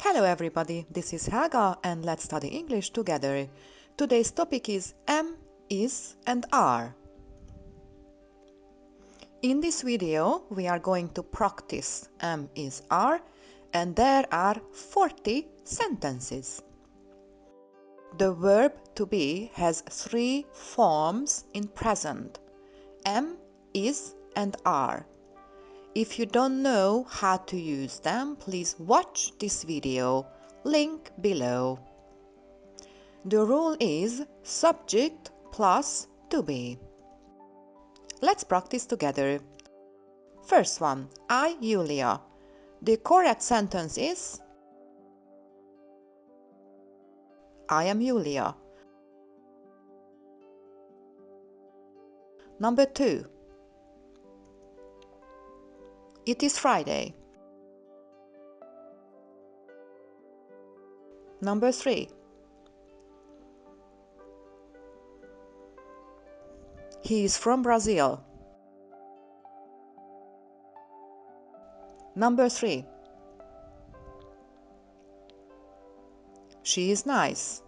Hello everybody, this is Helga and let's study English together. Today's topic is am, is and are. In this video, we are going to practice am, is, are, and there are 40 sentences. The verb to be has 3 forms in present: am, is, and are. If you don't know how to use them, please watch this video, link below. The rule is subject plus to be. Let's practice together. First one, I, Julia. The correct sentence is I am Julia. Number 2. It is Friday. Number 3. He is from Brazil. Number 3. She is nice.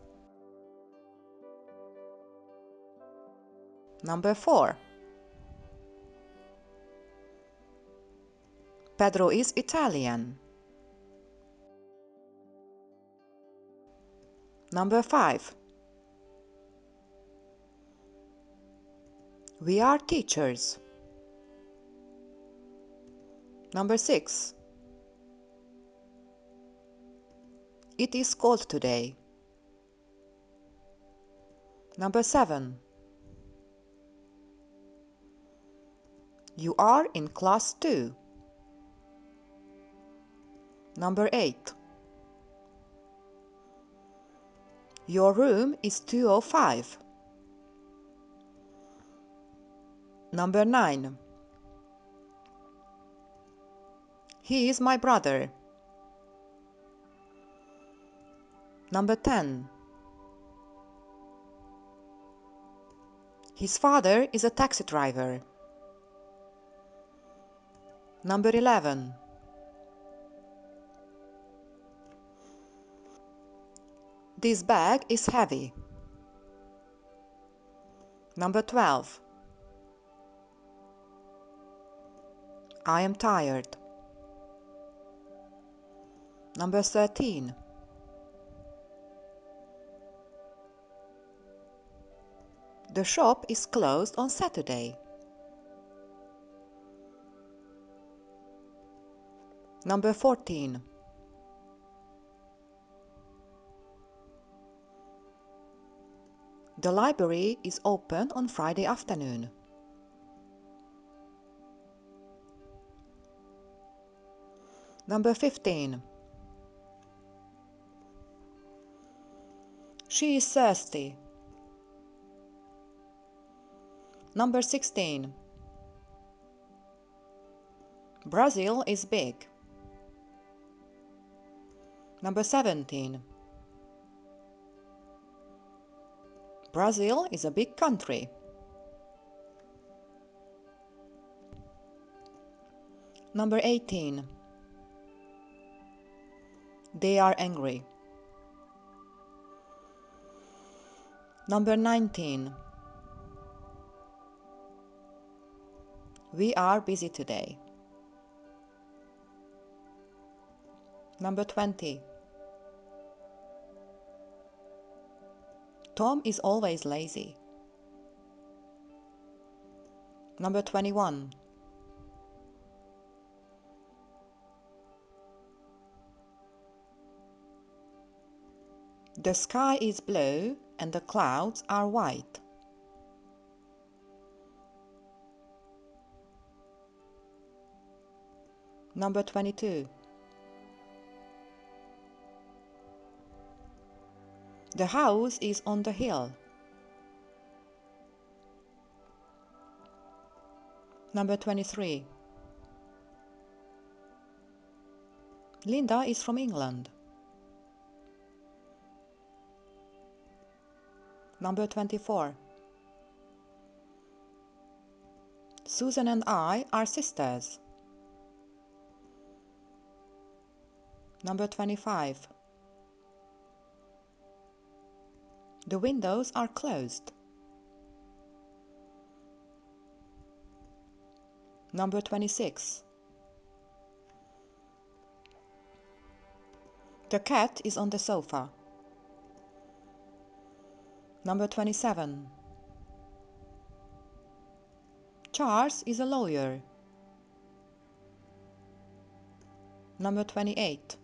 Number 4. Pedro is Italian. Number 5. We are teachers. Number 6. It is cold today. Number 7. You are in class 2. Number 8. Your room is 205. Number 9. He is my brother. Number 10. His father is a taxi driver. Number 11. This bag is heavy. Number 12. I am tired. Number 13. The shop is closed on Saturday. Number 14. The library is open on Friday afternoon. Number 15. She is thirsty. Number 16. Brazil is big. Number 17. Brazil is a big country. Number 18. They are angry. Number 19. We are busy today. Number 20. Tom is always lazy. Number 21. The sky is blue and the clouds are white. Number 22. The house is on the hill. Number 23. Linda is from England. Number 24. Susan and I are sisters. Number 25. The windows are closed. Number 26. The cat is on the sofa. Number 27. Charles is a lawyer. Number 28.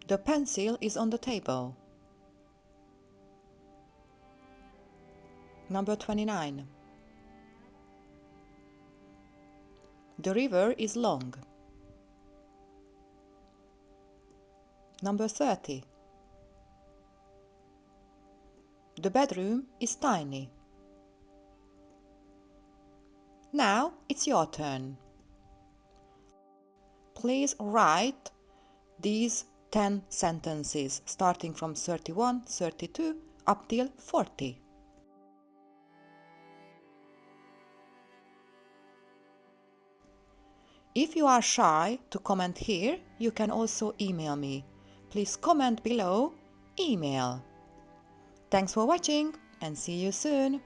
The pencil is on the table. Number 29. The river is long. Number 30. The bedroom is tiny. Now it's your turn. Please write these 10 sentences starting from 31, 32 up till 40. If you are shy to comment here, you can also email me. Please comment below, email. Thanks for watching and see you soon.